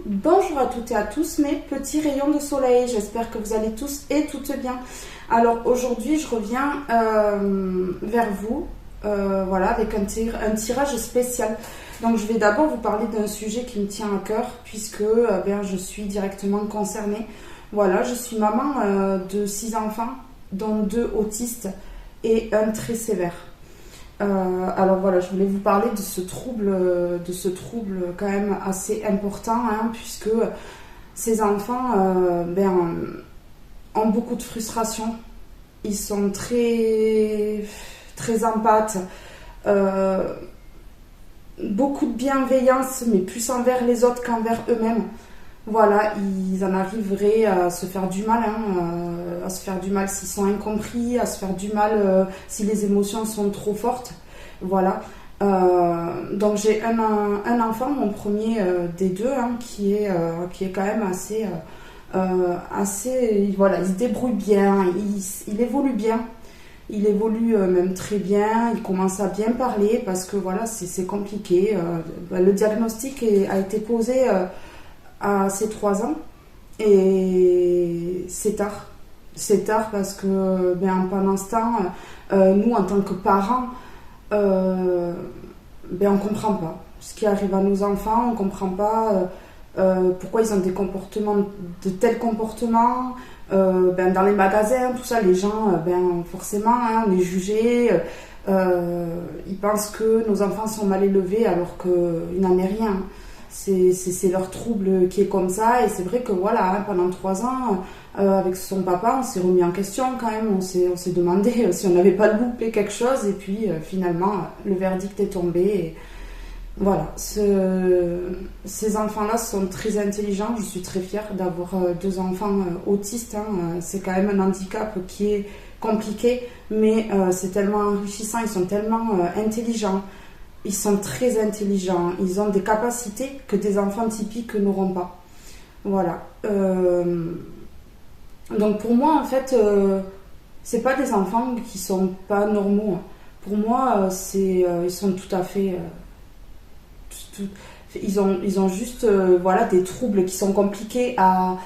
Bonjour à toutes et à tous mes petits rayons de soleil, j'espère que vous allez tous et toutes bien. Alors aujourd'hui je reviens vers vous voilà, avec un tirage spécial. Donc je vais d'abord vous parler d'un sujet qui me tient à cœur puisque je suis directement concernée. Voilà, je suis maman de 6 enfants, dont 2 autistes et un très sévère. Alors voilà, je voulais vous parler de ce trouble quand même assez important, puisque ces enfants ont beaucoup de frustration. Ils sont très, très empathes, beaucoup de bienveillance, mais plus envers les autres qu'envers eux-mêmes. Voilà, ils en arriveraient à se faire du mal, à se faire du mal s'ils sont incompris, à se faire du mal si les émotions sont trop fortes. Voilà. Donc j'ai un enfant, mon premier des deux, qui est quand même assez, voilà, il se débrouille bien, il évolue bien. Il évolue même très bien, il commence à bien parler parce que voilà, c'est compliqué. Le diagnostic a été posé à ses 3 ans et c'est tard. C'est tard parce que pendant ce temps, nous en tant que parents, on comprend pas ce qui arrive à nos enfants, on comprend pas pourquoi ils ont des comportements, de tels comportements. Dans les magasins, tout ça, les gens, forcément, on est jugés. Ils pensent que nos enfants sont mal élevés alors qu'il n'en est rien. C'est leur trouble qui est comme ça, et c'est vrai que voilà, pendant 3 ans, avec son papa, on s'est remis en question quand même, on s'est demandé si on n'avait pas loupé quelque chose, et puis finalement, le verdict est tombé. Et voilà, ces enfants-là sont très intelligents, je suis très fière d'avoir 2 enfants autistes, c'est quand même un handicap qui est compliqué, mais c'est tellement enrichissant, ils sont tellement intelligents. Ils sont très intelligents, ils ont des capacités que des enfants typiques n'auront pas. Voilà. Donc pour moi, en fait, c'est pas des enfants qui sont pas normaux. Pour moi, ils sont tout à fait... ils ont juste voilà, des troubles qui sont compliqués à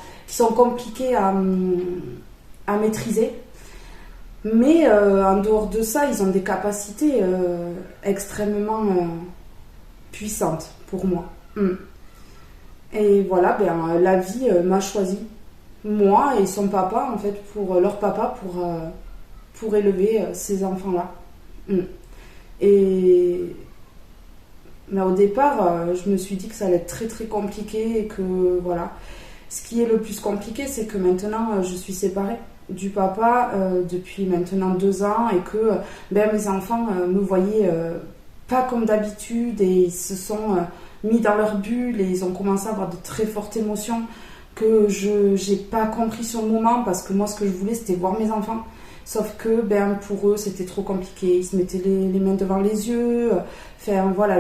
maîtriser. Mais en dehors de ça, ils ont des capacités extrêmement puissantes pour moi. Et voilà, la vie m'a choisi, moi et son papa, en fait, leur papa, pour élever ces enfants-là. Mais au départ, je me suis dit que ça allait être très très compliqué et que voilà. Ce qui est le plus compliqué, c'est que maintenant, je suis séparée du papa depuis maintenant 2 ans et que mes enfants me voyaient pas comme d'habitude et ils se sont mis dans leur bulle et ils ont commencé à avoir de très fortes émotions que je n'ai pas compris sur le moment, parce que moi ce que je voulais c'était voir mes enfants, sauf que pour eux c'était trop compliqué, ils se mettaient les mains devant les yeux, voilà,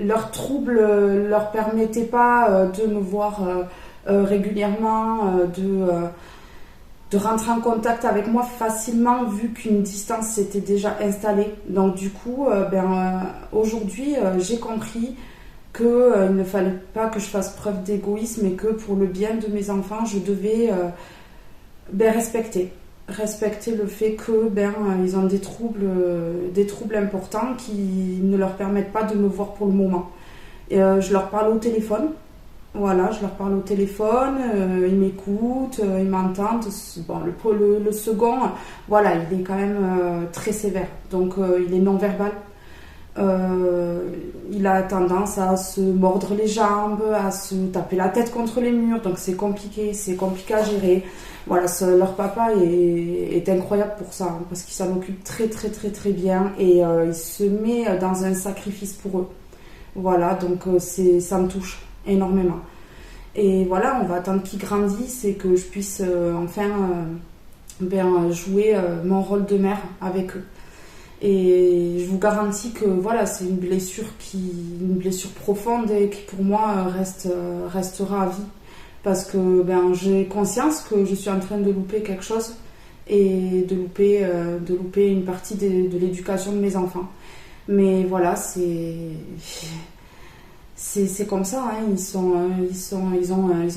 leur trouble leur permettait pas de me voir régulièrement, de rentrer en contact avec moi facilement vu qu'une distance s'était déjà installée. Donc du coup, aujourd'hui, j'ai compris qu'il ne fallait pas que je fasse preuve d'égoïsme et que pour le bien de mes enfants, je devais respecter le fait que ils ont des troubles importants qui ne leur permettent pas de me voir pour le moment. Et je leur parle au téléphone. Voilà, je leur parle au téléphone, ils m'écoutent, ils m'entendent. Bon, le second, voilà, il est quand même très sévère, donc il est non-verbal. Il a tendance à se mordre les jambes, à se taper la tête contre les murs, donc c'est compliqué à gérer. Voilà, leur papa est incroyable pour ça, parce qu'il s'en occupe très très très très bien et il se met dans un sacrifice pour eux. Voilà, donc ça me touche énormément. Et voilà, on va attendre qu'ils grandissent et que je puisse jouer mon rôle de mère avec eux. Et je vous garantis que voilà, c'est une blessure profonde et qui pour moi restera à vie, parce que j'ai conscience que je suis en train de louper quelque chose et de louper une partie de l'éducation de mes enfants. Mais voilà, c'est comme ça, hein, ils ont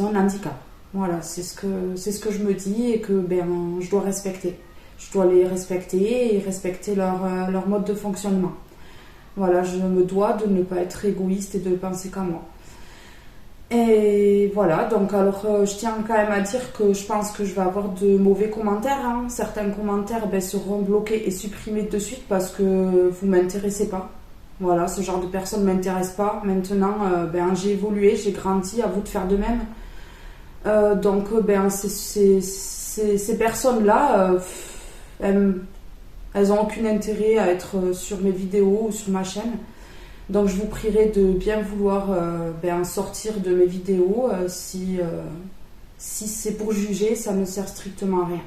un handicap. Voilà, c'est ce que je me dis et que ben, je dois respecter. Je dois les respecter et respecter leur mode de fonctionnement. Voilà, je me dois de ne pas être égoïste et de penser qu'à moi. Et voilà, donc alors je tiens quand même à dire que je pense que je vais avoir de mauvais commentaires. Hein. Certains commentaires ben, seront bloqués et supprimés de suite parce que vous ne m'intéressez pas. Voilà, ce genre de personnes ne m'intéresse pas. Maintenant, ben, j'ai évolué, j'ai grandi, à vous de faire de même. Donc, ben, ces personnes-là, elles n'ont aucun intérêt à être sur mes vidéos ou sur ma chaîne. Donc je vous prierai de bien vouloir ben, sortir de mes vidéos si c'est pour juger, ça ne sert strictement à rien.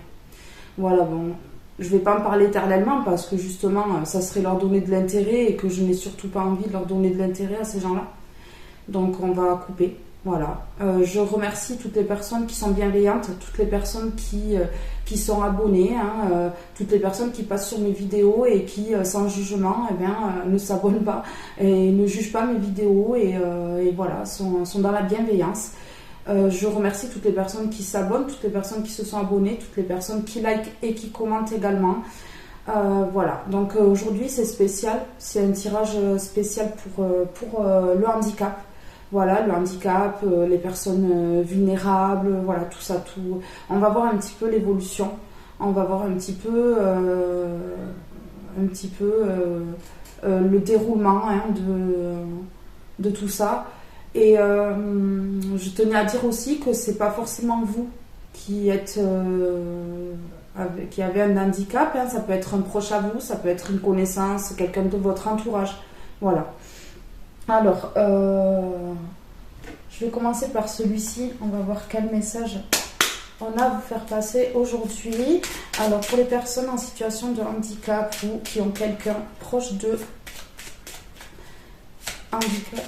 Voilà, bon, je ne vais pas en parler éternellement parce que justement ça serait leur donner de l'intérêt et que je n'ai surtout pas envie de leur donner de l'intérêt à ces gens-là. Donc on va couper. Voilà. Je remercie toutes les personnes qui sont bienveillantes, toutes les personnes qui sont abonnées, hein, toutes les personnes qui passent sur mes vidéos et qui, sans jugement, ne s'abonnent pas et ne jugent pas mes vidéos et voilà, sont dans la bienveillance. Je remercie toutes les personnes qui s'abonnent, toutes les personnes qui se sont abonnées, toutes les personnes qui likent et qui commentent également. Voilà, donc aujourd'hui c'est spécial, c'est un tirage spécial pour le handicap. Voilà, le handicap, les personnes vulnérables, voilà, tout ça, tout. On va voir un petit peu l'évolution, on va voir un petit peu le déroulement hein, de tout ça. Et je tenais à dire aussi que c'est pas forcément vous qui avez un handicap, hein, ça peut être un proche à vous, ça peut être une connaissance, quelqu'un de votre entourage. Voilà. Alors, je vais commencer par celui-ci. On va voir quel message on a à vous faire passer aujourd'hui. Alors, pour les personnes en situation de handicap ou qui ont quelqu'un proche d'eux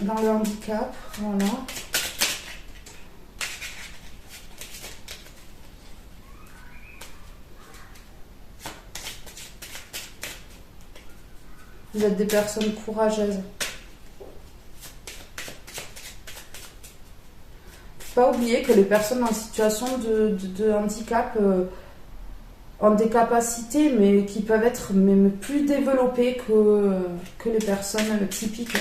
dans le handicap, voilà. Vous êtes des personnes courageuses. Pas oublier que les personnes en situation de handicap ont des capacités mais qui peuvent être même plus développées que les personnes typiques.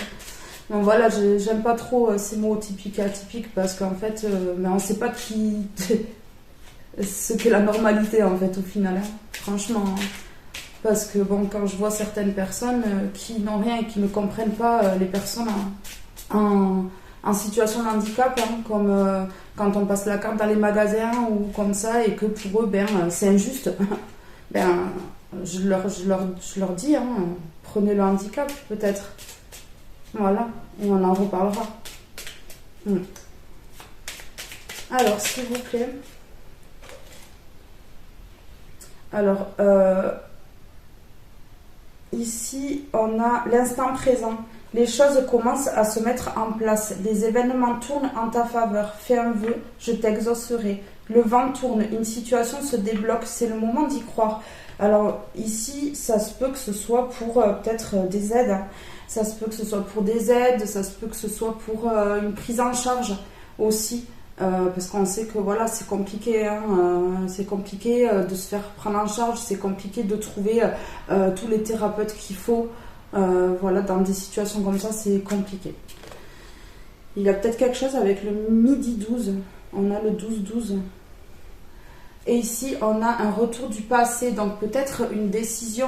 Donc voilà, j'aime pas trop ces mots typiques et atypiques parce qu'en fait mais on sait pas ce qu'est la normalité en fait au final, hein, franchement. Hein. Parce que bon, quand je vois certaines personnes qui n'ont rien et qui ne comprennent pas les personnes en situation de handicap, hein, comme quand on passe la carte dans les magasins ou comme ça, et que pour eux, c'est injuste. Je leur dis, hein, prenez le handicap, peut-être. Voilà, et on en reparlera. Alors, s'il vous plaît. Alors, ici, on a l'instant présent. Les choses commencent à se mettre en place. Les événements tournent en ta faveur. Fais un vœu, je t'exaucerai. Le vent tourne, une situation se débloque. C'est le moment d'y croire. Alors ici, ça se peut que ce soit pour peut-être des aides. Hein. Ça se peut que ce soit pour des aides. Ça se peut que ce soit pour une prise en charge aussi. Parce qu'on sait que voilà, c'est compliqué. Hein, c'est compliqué de se faire prendre en charge. C'est compliqué de trouver tous les thérapeutes qu'il faut. Voilà, dans des situations comme ça, c'est compliqué. Il y a peut-être quelque chose avec le midi 12. On a le 12-12. Et ici, on a un retour du passé. Donc peut-être une décision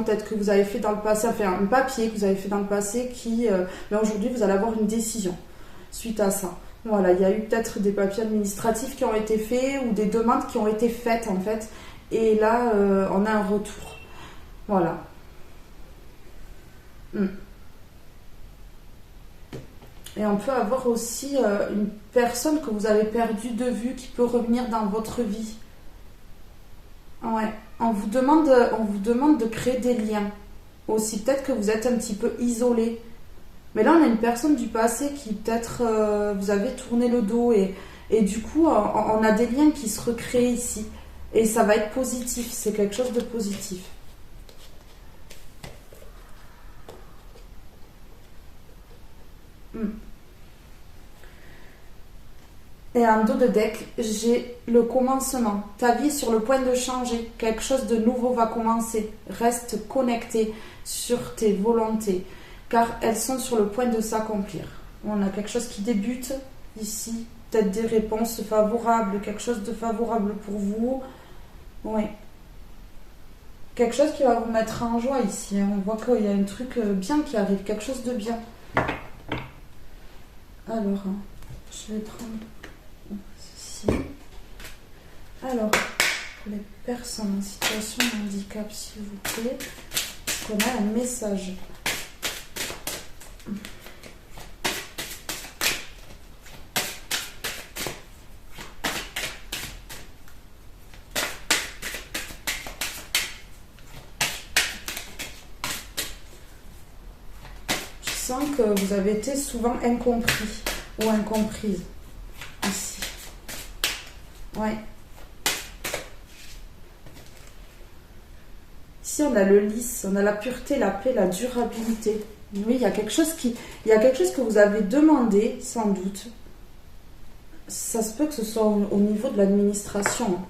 peut-être que vous avez fait dans le passé, enfin un papier que vous avez fait dans le passé mais aujourd'hui, vous allez avoir une décision suite à ça. Voilà, il y a eu peut-être des papiers administratifs qui ont été faits ou des demandes qui ont été faites en fait. Et là, on a un retour. Voilà. Et on peut avoir aussi une personne que vous avez perdue de vue qui peut revenir dans votre vie. Ouais. On vous demande de créer des liens. Aussi, peut-être que vous êtes un petit peu isolé. Mais là, on a une personne du passé qui peut-être vous avez tourné le dos et du coup, on a des liens qui se recréent ici. Et ça va être positif. C'est quelque chose de positif. Hmm. Et en dos de deck, j'ai le commencement. Ta vie est sur le point de changer. Quelque chose de nouveau va commencer. Reste connecté sur tes volontés, car elles sont sur le point de s'accomplir. On a quelque chose qui débute ici. Peut-être des réponses favorables, quelque chose de favorable pour vous. Oui. Quelque chose qui va vous mettre en joie ici. On voit qu'il y a un truc bien qui arrive, quelque chose de bien. Alors, je vais prendre ceci. Alors, pour les personnes en situation de handicap, s'il vous plaît, est-ce qu'on a un message? Je sens que vous avez été souvent incompris ou incomprise ici. Ouais. Ici, on a le lisse, on a la pureté, la paix, la durabilité. Oui, il y a quelque chose que vous avez demandé, sans doute. Ça se peut que ce soit au niveau de l'administration, hein,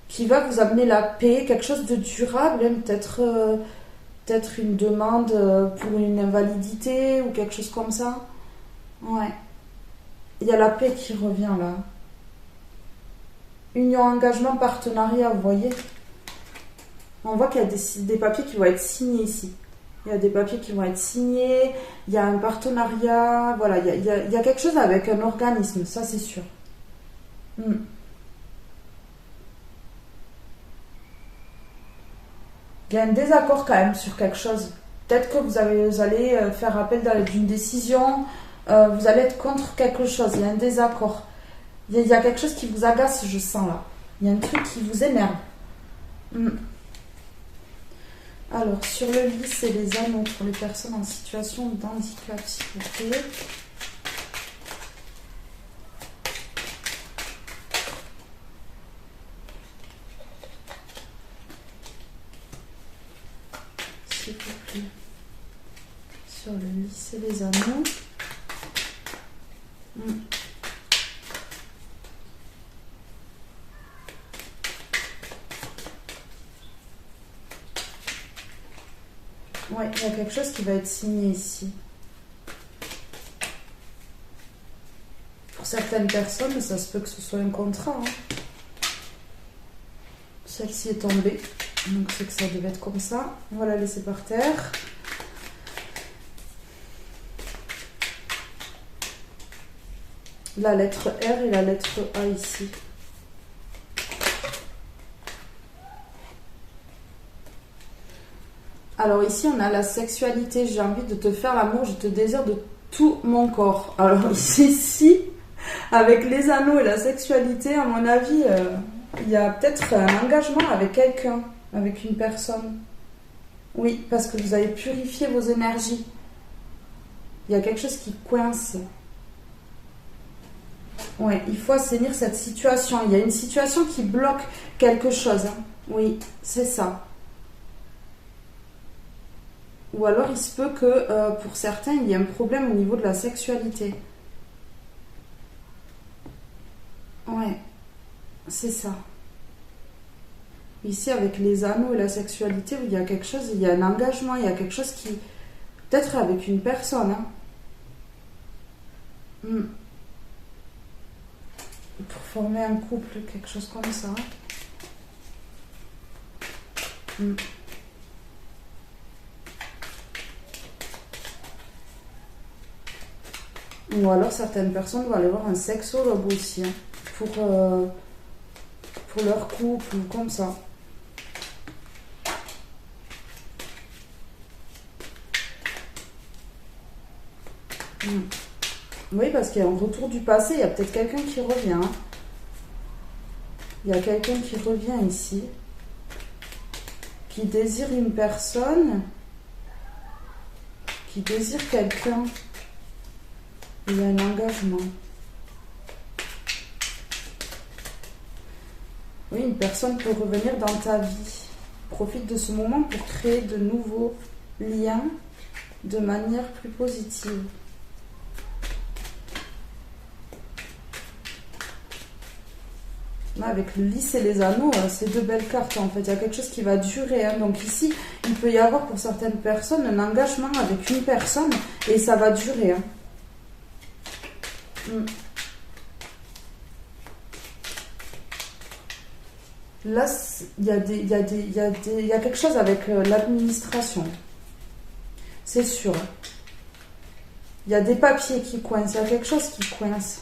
qui va vous amener la paix, quelque chose de durable, hein, peut-être une demande pour une invalidité ou quelque chose comme ça. Ouais. Il y a la paix qui revient là. Union, engagement, partenariat, vous voyez. On voit qu'il y a des papiers qui vont être signés ici. Il y a des papiers qui vont être signés, il y a un partenariat, voilà, il y a quelque chose avec un organisme, ça c'est sûr. Hmm. Il y a un désaccord quand même sur quelque chose. Peut-être que vous allez faire appel d'une décision, vous allez être contre quelque chose, il y a un désaccord. Il y a quelque chose qui vous agace, je sens là. Il y a un truc qui vous énerve. Hmm. Alors, sur le lys et les anneaux pour les personnes en situation d'handicap, s'il vous plaît. S'il vous plaît. Sur le lys et les anneaux. Ouais, il y a quelque chose qui va être signé ici. Pour certaines personnes, ça se peut que ce soit un contrat. Hein. Celle-ci est tombée, donc c'est que ça devait être comme ça. On va la laisser par terre. La lettre R et la lettre A ici. Alors ici, on a la sexualité. J'ai envie de te faire l'amour, je te désire de tout mon corps. Alors ici, avec les anneaux et la sexualité, à mon avis, il y a peut-être un engagement avec quelqu'un, avec une personne. Oui, parce que vous avez purifié vos énergies. Il y a quelque chose qui coince. Oui, il faut assainir cette situation. Il y a une situation qui bloque quelque chose. Hein. Oui, c'est ça. Ou alors il se peut que pour certains, il y ait un problème au niveau de la sexualité. Ouais, c'est ça. Ici, avec les anneaux et la sexualité, il y a quelque chose, il y a un engagement, il y a quelque chose qui... Peut-être avec une personne. Hein. Pour former un couple, quelque chose comme ça. Ou alors certaines personnes vont aller voir un sexologue aussi, hein, pour leur couple, ou comme ça. Oui, parce qu'il y a un retour du passé, il y a peut-être quelqu'un qui revient. Hein. Il y a quelqu'un qui revient ici, qui désire une personne, qui désire quelqu'un. Il y a un engagement. Oui, une personne peut revenir dans ta vie. Profite de ce moment pour créer de nouveaux liens de manière plus positive. Là, avec le lys et les anneaux, c'est deux belles cartes en fait. Il y a quelque chose qui va durer. Hein. Donc ici, il peut y avoir pour certaines personnes un engagement avec une personne et ça va durer. Hein. Là, il y a quelque chose avec l'administration. C'est sûr. Il y a des papiers qui coincent. Il y a quelque chose qui coince.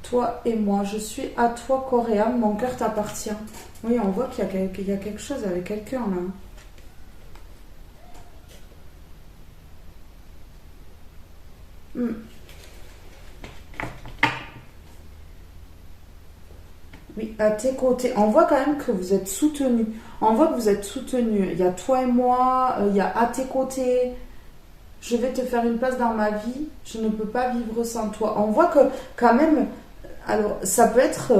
Toi et moi, je suis à toi, corps et âme, mon cœur t'appartient. Oui, on voit qu'il y a quelque chose avec quelqu'un là. Oui, à tes côtés. On voit quand même que vous êtes soutenu. On voit que vous êtes soutenu. Il y a toi et moi, il y a à tes côtés. Je vais te faire une place dans ma vie. Je ne peux pas vivre sans toi. On voit que quand même... Alors, ça peut être...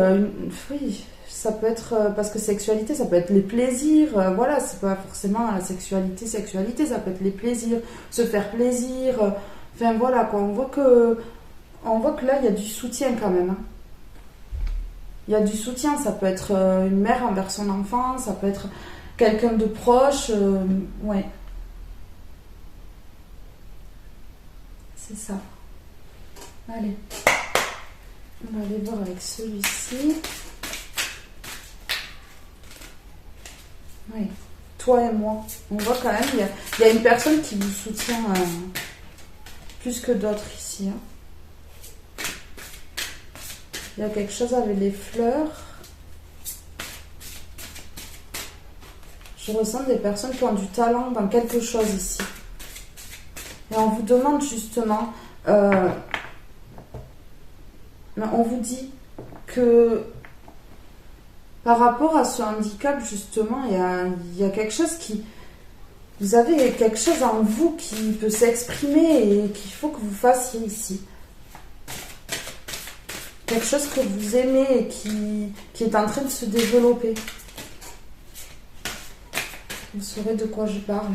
oui, ça peut être... parce que sexualité, ça peut être les plaisirs. Voilà, c'est pas forcément la sexualité. Ça peut être les plaisirs. Se faire plaisir. Enfin, voilà, quoi. On voit que là, il y a du soutien quand même. Hein. Il y a du soutien. Ça peut être une mère envers son enfant. Ça peut être quelqu'un de proche. Ouais. C'est ça. Allez. On va aller voir avec celui-ci. Oui. Toi et moi. On voit quand même, il y a une personne qui vous soutient plus que d'autres ici. Hein. Il y a quelque chose avec les fleurs. Je ressens des personnes qui ont du talent dans quelque chose ici. Et on vous demande justement... on vous dit que par rapport à ce handicap, justement, il y a quelque chose qui... Vous avez quelque chose en vous qui peut s'exprimer et qu'il faut que vous fassiez ici. Quelque chose que vous aimez et qui est en train de se développer. Vous saurez de quoi je parle.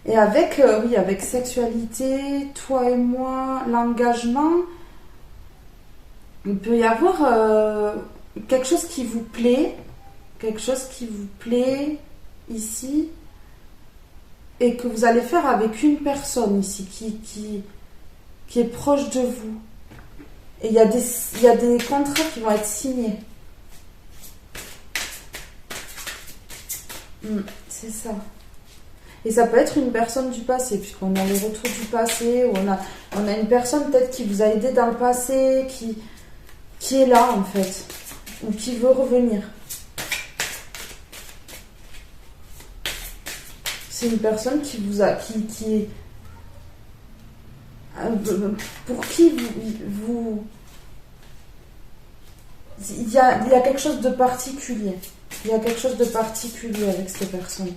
Et avec, oui, avec sexualité, toi et moi, l'engagement, il peut y avoir quelque chose qui vous plaît ici, et que vous allez faire avec une personne ici, qui est proche de vous. Et il y a des contrats qui vont être signés. C'est ça. Et ça peut être une personne du passé, puisqu'on a les retours du passé, ou on a une personne peut-être qui vous a aidé dans le passé, qui est là en fait, ou qui veut revenir. C'est une personne qui vous a... pour qui vous... Il y a quelque chose de particulier. Il y a quelque chose de particulier avec cette personne.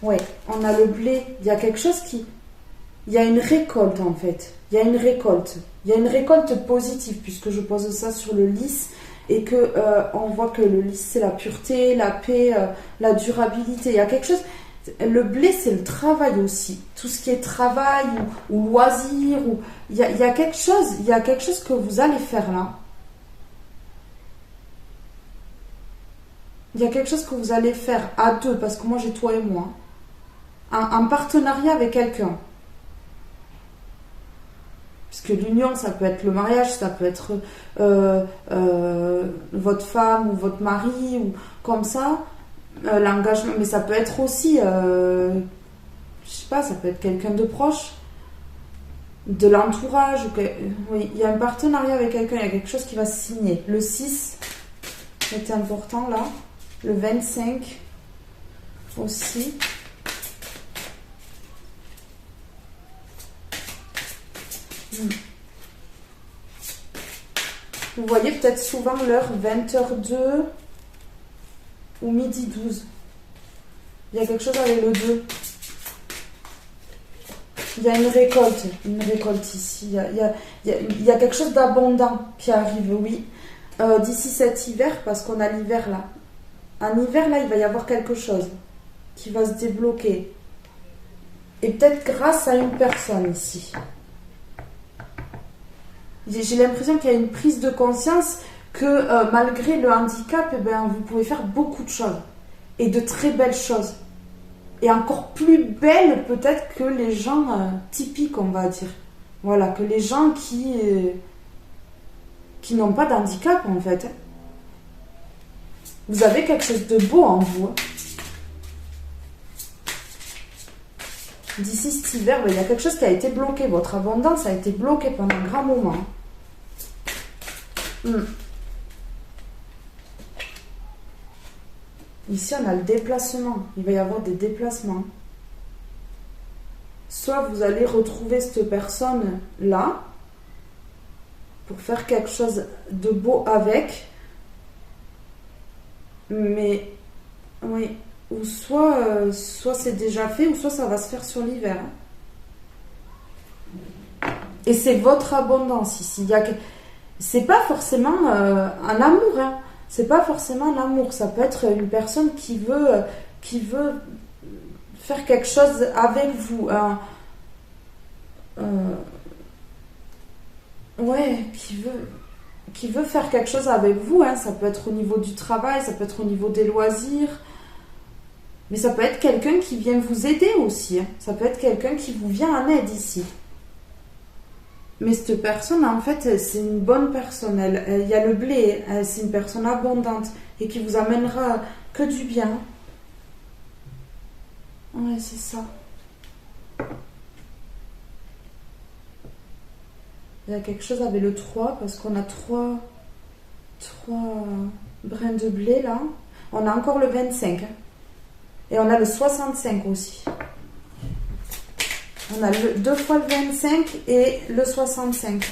Ouais, on a le blé. Il y a quelque chose qui... Il y a une récolte en fait. Il y a une récolte. Il y a une récolte positive puisque je pose ça sur le lys et que on voit que le lys c'est la pureté, la paix, la durabilité. Il y a quelque chose... Le blé c'est le travail aussi. Tout ce qui est travail ou loisir. Il y a quelque chose que vous allez faire là. Il y a quelque chose que vous allez faire à deux parce que moi j'ai toi et moi. En partenariat avec quelqu'un. Parce que l'union, ça peut être le mariage, ça peut être votre femme ou votre mari, ou comme ça, l'engagement. Mais ça peut être aussi, je sais pas, ça peut être quelqu'un de proche, de l'entourage. Oui, il y a un partenariat avec quelqu'un, il y a quelque chose qui va se signer. Le 6 est important là, le 25 aussi. Vous voyez peut-être souvent l'heure 20h02. ou midi 12. Il y a quelque chose avec le 2. Il y a une récolte ici. Il y a quelque chose d'abondant qui arrive, oui. D'ici cet hiver, parce qu'on a l'hiver là. En hiver, là, il va y avoir quelque chose qui va se débloquer. Et peut-être grâce à une personne ici. J'ai l'impression qu'il y a une prise de conscience que malgré le handicap, eh ben, vous pouvez faire beaucoup de choses. Et de très belles choses. Et encore plus belles peut-être que les gens typiques, on va dire. Voilà, que les gens qui n'ont pas d'handicap en fait. Vous avez quelque chose de beau en vous. D'ici cet hiver, il y a quelque chose qui a été bloqué. Votre abondance a été bloquée pendant un grand moment. Ici, on a le déplacement. Il va y avoir des déplacements. Soit vous allez retrouver cette personne-là pour faire quelque chose de beau avec. Mais, oui. Ou soit c'est déjà fait, ou soit ça va se faire sur l'hiver. Et c'est votre abondance ici. C'est pas forcément un amour, hein. C'est pas forcément un amour. Ça peut être une personne qui veut faire quelque chose avec vous. Qui veut faire quelque chose avec vous. Hein. Ça peut être au niveau du travail, ça peut être au niveau des loisirs. Mais ça peut être quelqu'un qui vient vous aider aussi. Hein. Ça peut être quelqu'un qui vous vient en aide ici. Mais cette personne, en fait, c'est une bonne personne. Il y a le blé, c'est une personne abondante et qui vous amènera que du bien. Ouais, c'est ça. Il y a quelque chose avec le 3, parce qu'on a 3 brins de blé là. On a encore le 25. Hein. Et on a le 65 aussi. On a 2 fois le 25 et le 65.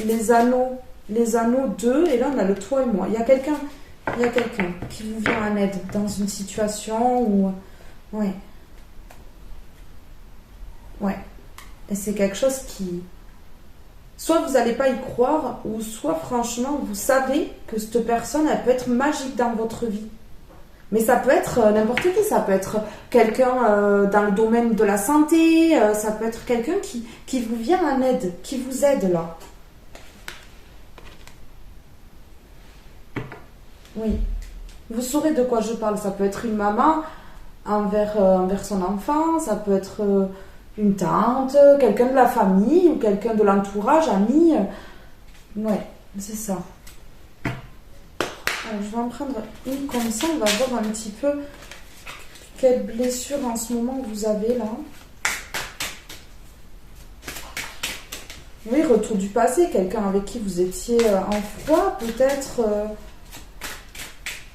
Les anneaux 2, et là on a le toi et moi. Il y a quelqu'un qui vous vient en aide dans une situation où... Ouais. Et c'est quelque chose qui... Soit vous n'allez pas y croire, ou soit franchement vous savez que cette personne, elle peut être magique dans votre vie. Mais ça peut être n'importe qui, ça peut être quelqu'un dans le domaine de la santé, ça peut être quelqu'un qui vous vient en aide, qui vous aide là. Oui. Vous saurez de quoi je parle. Ça peut être une maman envers son enfant, ça peut être... une tante, quelqu'un de la famille ou quelqu'un de l'entourage, ami. Ouais, c'est ça. Alors, je vais en prendre une comme ça. On va voir un petit peu quelle blessure en ce moment vous avez là. Oui, retour du passé. Quelqu'un avec qui vous étiez en froid, peut-être...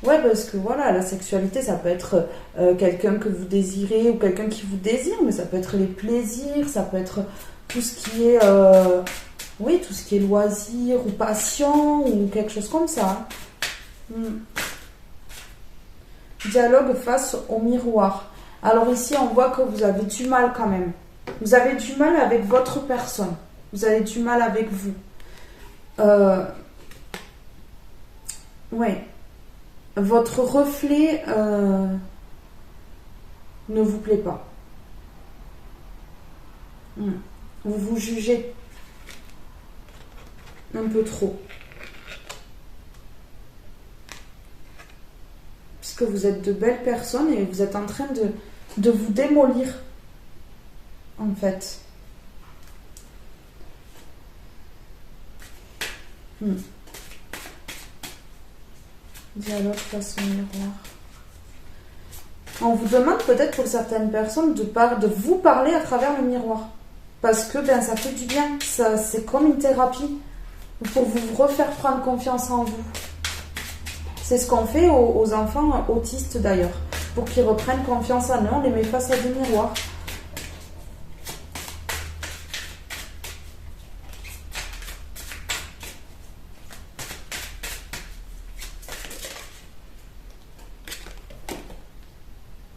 Ouais, parce que voilà, la sexualité, ça peut être quelqu'un que vous désirez ou quelqu'un qui vous désire, mais ça peut être les plaisirs, ça peut être tout ce qui est, tout ce qui est loisir ou passion ou quelque chose comme ça. Dialogue face au miroir. Alors ici, on voit que vous avez du mal quand même. Vous avez du mal avec votre personne. Vous avez du mal avec vous. Ouais. Votre reflet ne vous plaît pas. Vous vous jugez un peu trop. Puisque vous êtes de belles personnes et vous êtes en train de vous démolir, en fait. Dialogue face au miroir. On vous demande peut-être pour certaines personnes de vous parler à travers le miroir. Parce que ça fait du bien. C'est comme une thérapie pour vous refaire prendre confiance en vous. C'est ce qu'on fait aux enfants autistes d'ailleurs. Pour qu'ils reprennent confiance en eux, on les met face à des miroirs.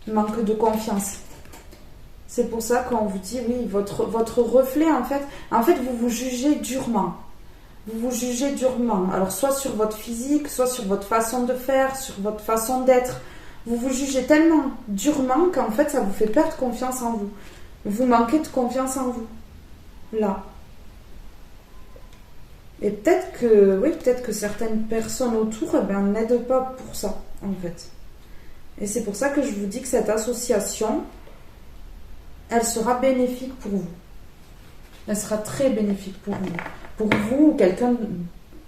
manque de confiance. C'est pour ça qu'on vous dit, oui, votre reflet, en fait, vous vous jugez durement. Vous vous jugez durement. Alors, soit sur votre physique, soit sur votre façon de faire, sur votre façon d'être. Vous vous jugez tellement durement qu'en fait, ça vous fait perdre confiance en vous. Vous manquez de confiance en vous. Là. Et peut-être que certaines personnes autour, n'aident pas pour ça, en fait. Et c'est pour ça que je vous dis que cette association, elle sera bénéfique pour vous. Elle sera très bénéfique pour vous. Pour vous ou quelqu'un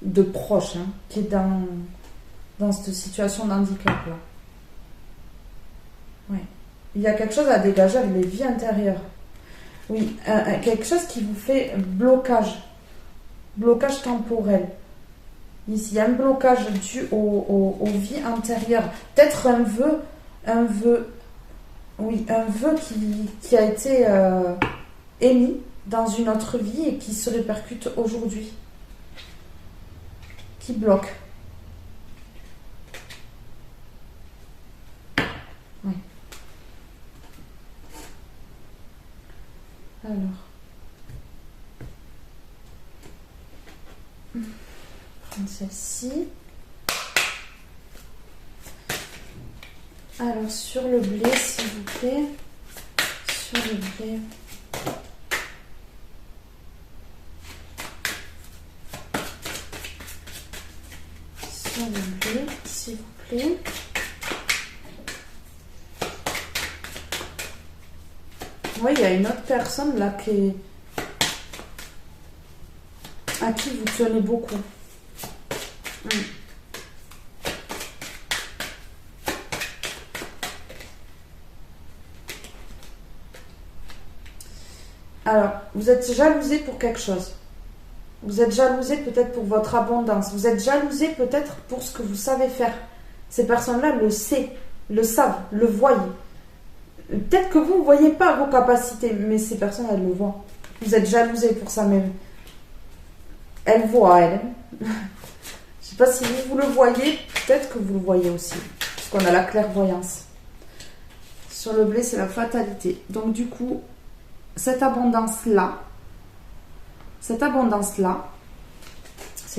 de proche, qui est dans cette situation d'handicap-là. Ouais. Il y a quelque chose à dégager avec les vies intérieures. Oui, quelque chose qui vous fait blocage temporel. Ici, il y a un blocage dû aux vies antérieures. Peut-être un vœu qui a été émis dans une autre vie et qui se répercute aujourd'hui. Qui bloque. Oui. Alors. Prendre celle-ci. Alors, sur le blé, s'il vous plaît. Sur le blé. Sur le blé, s'il vous plaît. Oui, il y a une autre personne là à qui vous tenez beaucoup. Alors, vous êtes jalousé pour quelque chose. Vous êtes jalousé peut-être pour votre abondance. Vous êtes jalousé peut-être pour ce que vous savez faire. Ces personnes-là le savent, le voient. Peut-être que vous ne voyez pas vos capacités, mais ces personnes, elles le voient. Vous êtes jalousé pour ça même. Elles voient, elles. Je ne sais pas si vous le voyez, peut-être que vous le voyez aussi. Puisqu'on a la clairvoyance. Sur le blé, c'est la fatalité. Donc du coup, cette abondance-là, c'est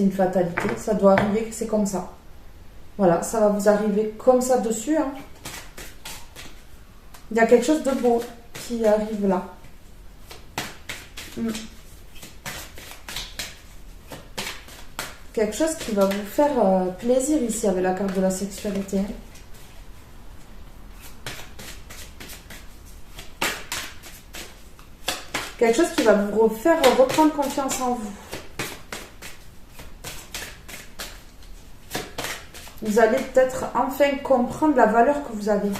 une fatalité. Ça doit arriver, c'est comme ça. Voilà, ça va vous arriver comme ça dessus. Il y a quelque chose de beau qui arrive là. Quelque chose qui va vous faire plaisir ici avec la carte de la sexualité. Quelque chose qui va vous faire reprendre confiance en vous. Vous allez peut-être enfin comprendre la valeur que vous avez.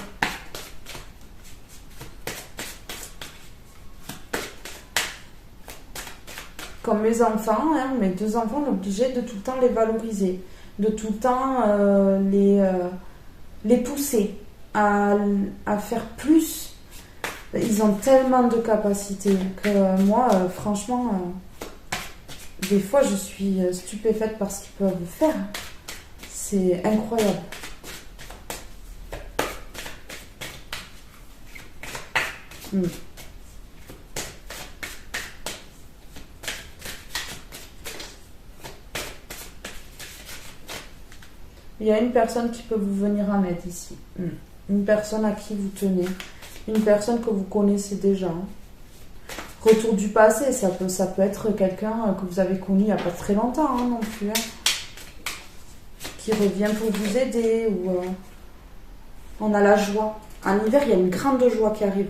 Comme mes enfants, mes 2 enfants, on est obligé de tout le temps les valoriser, de tout le temps les pousser à faire plus. Ils ont tellement de capacités que moi, franchement, des fois, je suis stupéfaite par ce qu'ils peuvent faire. C'est incroyable. Il y a une personne qui peut vous venir en aide ici. Une personne à qui vous tenez. Une personne que vous connaissez déjà. Retour du passé, ça peut être quelqu'un que vous avez connu il n'y a pas très longtemps non plus. Qui revient pour vous aider. Ou on a la joie. En hiver, il y a une grande joie qui arrive.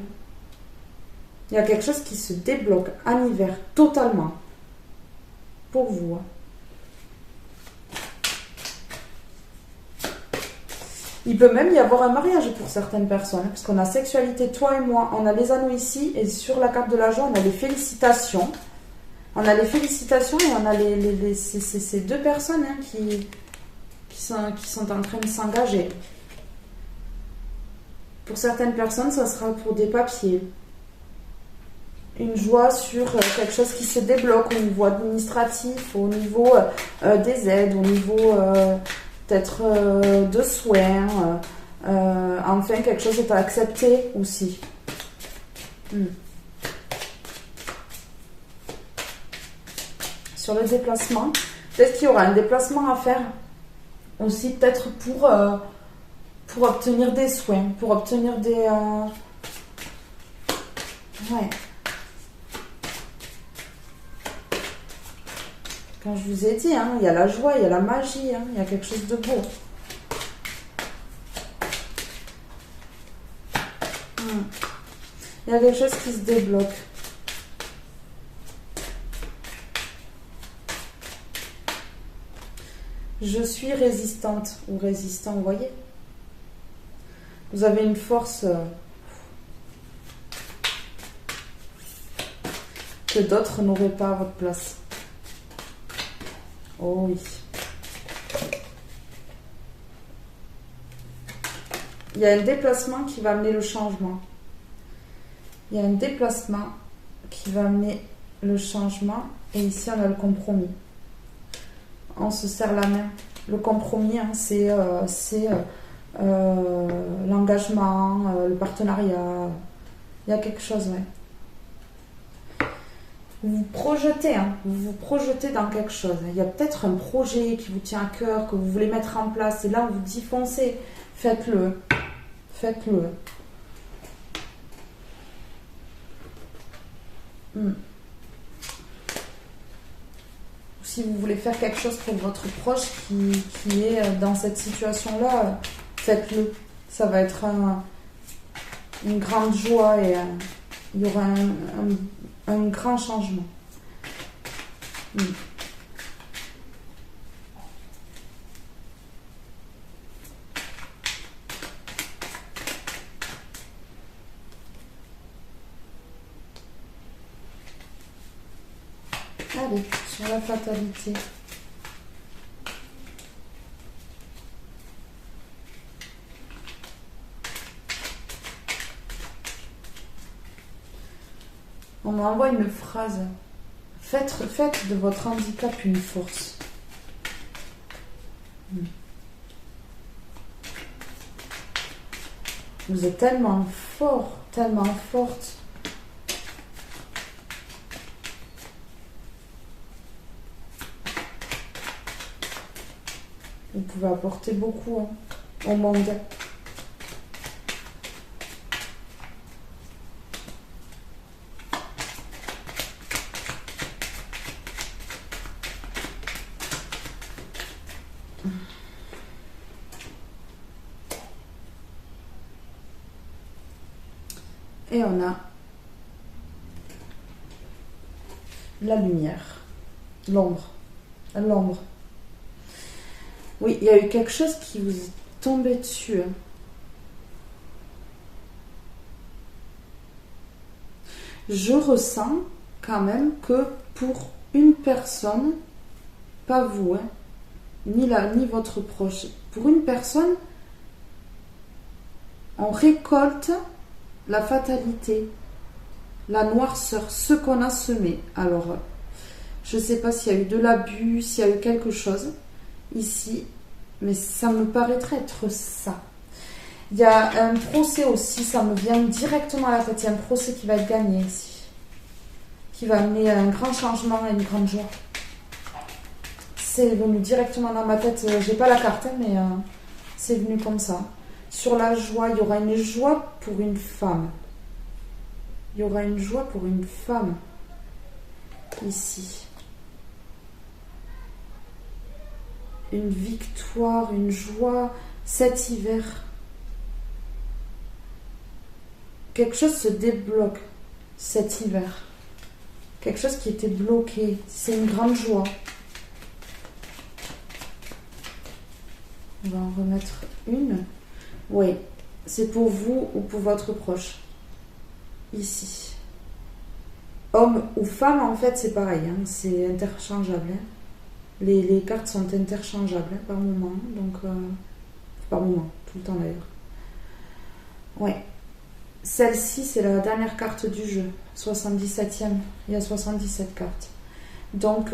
Il y a quelque chose qui se débloque en hiver, totalement. Pour vous. Il peut même y avoir un mariage pour certaines personnes, parce qu'on a sexualité, toi et moi, on a les anneaux ici, et sur la carte de la joie, on a les félicitations. On a les félicitations et on a ces 2 personnes qui sont en train de s'engager. Pour certaines personnes, ça sera pour des papiers. Une joie sur quelque chose qui se débloque au niveau administratif, au niveau des aides, au niveau... peut-être de soins, Enfin, quelque chose est à accepter aussi. Sur le déplacement, peut-être qu'il y aura un déplacement à faire aussi, peut-être pour obtenir des soins, pour obtenir des... Ouais. Quand je vous ai dit, hein, il y a la joie, il y a la magie, hein, il y a quelque chose de beau. Il y a quelque chose qui se débloque. Je suis résistante ou résistant, vous voyez? Vous avez une force que d'autres n'auraient pas à votre place. Oh oui. Il y a un déplacement qui va amener le changement. Il y a un déplacement qui va amener le changement. Et ici, on a le compromis. On se serre la main. Le compromis, hein, c'est l'engagement, le partenariat. Il y a quelque chose, ouais. Vous vous projetez, hein, vous vous projetez dans quelque chose. Il y a peut-être un projet qui vous tient à cœur, que vous voulez mettre en place. Et là, on vous dit foncez, faites-le. Faites-le. Si vous voulez faire quelque chose pour votre proche qui est dans cette situation-là, faites-le. Ça va être une grande joie et il y aura un grand changement. Allez, sur la fatalité. On m'envoie une phrase. Faites de votre handicap une force. Vous êtes tellement fort, tellement forte. Vous pouvez apporter beaucoup, hein, au monde. Et on a la lumière, l'ombre. Oui, il y a eu quelque chose qui vous est tombé dessus. Je ressens quand même que pour une personne, pas vous, hein, ni votre proche, pour une personne, on récolte la fatalité, la noirceur, ce qu'on a semé. Alors, je ne sais pas s'il y a eu de l'abus, s'il y a eu quelque chose ici, mais ça me paraîtrait être ça. Il y a un procès aussi, ça me vient directement à la tête. Il y a un procès qui va être gagné ici, qui va amener un grand changement et une grande joie. C'est venu directement dans ma tête. J'ai pas la carte, mais c'est venu comme ça. Sur la joie, il y aura une joie pour une femme. Il y aura une joie pour une femme ici. Une victoire, une joie cet hiver. Quelque chose se débloque cet hiver. Quelque chose qui était bloqué. C'est une grande joie. On va en remettre une. Oui, c'est pour vous ou pour votre proche. Ici. Homme ou femme, en fait, c'est pareil. Hein, c'est interchangeable. Hein. Les cartes sont interchangeables hein, par moment. Donc, par moment, tout le temps d'ailleurs. Ouais. Celle-ci, c'est la dernière carte du jeu. 77e. Il y a 77 cartes. Donc,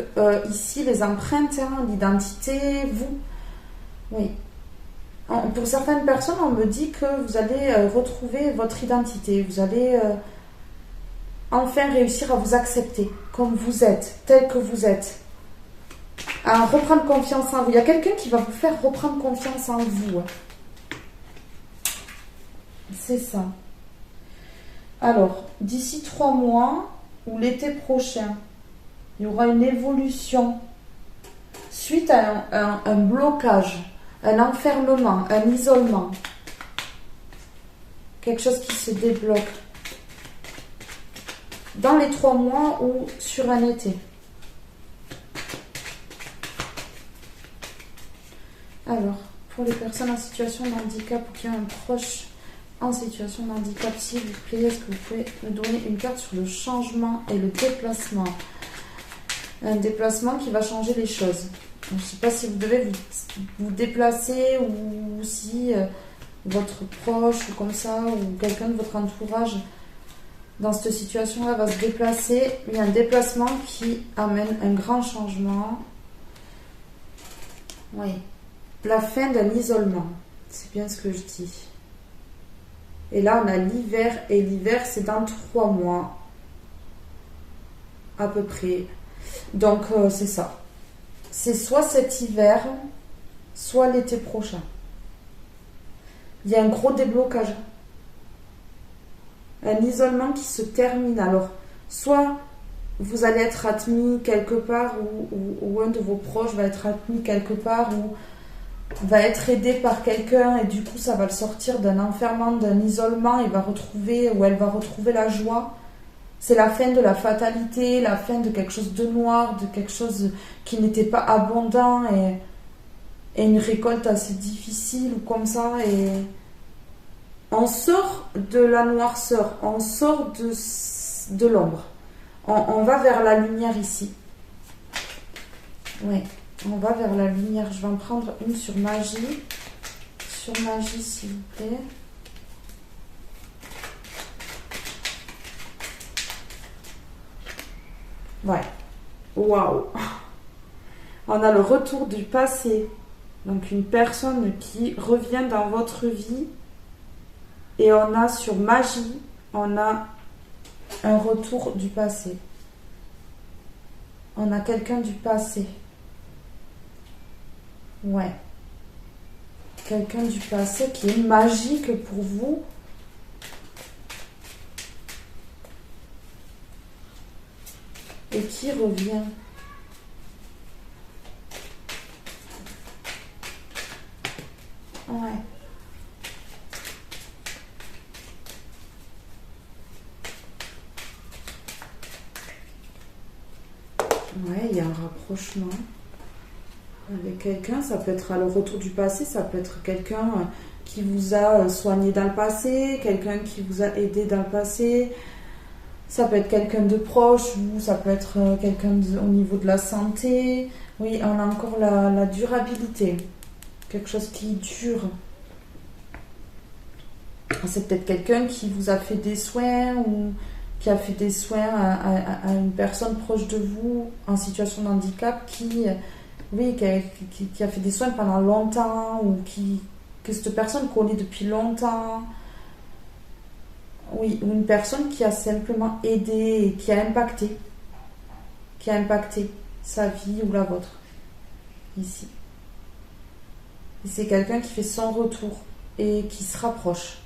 ici, les empreintes, hein, l'identité, vous. Oui. Pour certaines personnes, on me dit que vous allez retrouver votre identité. Vous allez enfin réussir à vous accepter comme vous êtes, tel que vous êtes. À reprendre confiance en vous. Il y a quelqu'un qui va vous faire reprendre confiance en vous. C'est ça. Alors, d'ici 3 mois ou l'été prochain, il y aura une évolution suite à un blocage, un enfermement, un isolement. Quelque chose qui se débloque. Dans les 3 mois ou sur un été. Alors, pour les personnes en situation de handicap ou qui ont un proche en situation de handicap, s'il vous plaît, est-ce que vous pouvez me donner une carte sur le changement et le déplacement? Un déplacement qui va changer les choses. Je ne sais pas si vous devez vous déplacer ou si votre proche ou comme ça, ou quelqu'un de votre entourage dans cette situation-là va se déplacer. Il y a un déplacement qui amène un grand changement. Oui. La fin d'un isolement. C'est bien ce que je dis. Et là, on a l'hiver. Et l'hiver, c'est dans 3 mois. À peu près. Donc, c'est ça. C'est soit cet hiver, soit l'été prochain. Il y a un gros déblocage. Un isolement qui se termine. Alors, soit vous allez être admis quelque part, ou un de vos proches va être admis quelque part, ou va être aidé par quelqu'un, et du coup, ça va le sortir d'un enfermement, d'un isolement, il va retrouver, ou elle va retrouver la joie. C'est la fin de la fatalité, la fin de quelque chose de noir, de quelque chose qui n'était pas abondant, et une récolte assez difficile, ou comme ça, et on sort de la noirceur, on sort de l'ombre. On va vers la lumière ici. Oui, on va vers la lumière. Je vais en prendre une sur magie. Sur magie, s'il vous plaît. Ouais. Waouh. On a le retour du passé. Donc une personne qui revient dans votre vie. Et on a sur magie, on a un retour du passé. On a quelqu'un du passé. Ouais. Quelqu'un du passé qui est magique pour vous. Et qui revient. Ouais. Ouais, il y a un rapprochement avec quelqu'un. Ça peut être à le retour du passé, ça peut être quelqu'un qui vous a soigné dans le passé, quelqu'un qui vous a aidé dans le passé. Ça peut être quelqu'un de proche ou ça peut être quelqu'un au niveau de la santé. Oui, on a encore la durabilité. Quelque chose qui dure. C'est peut-être quelqu'un qui vous a fait des soins ou qui a fait des soins à une personne proche de vous en situation de handicap qui a fait des soins pendant longtemps ou que cette personne connaît depuis longtemps. Oui, ou une personne qui a simplement aidé et qui a impacté sa vie ou la vôtre. Ici. Et c'est quelqu'un qui fait son retour et qui se rapproche.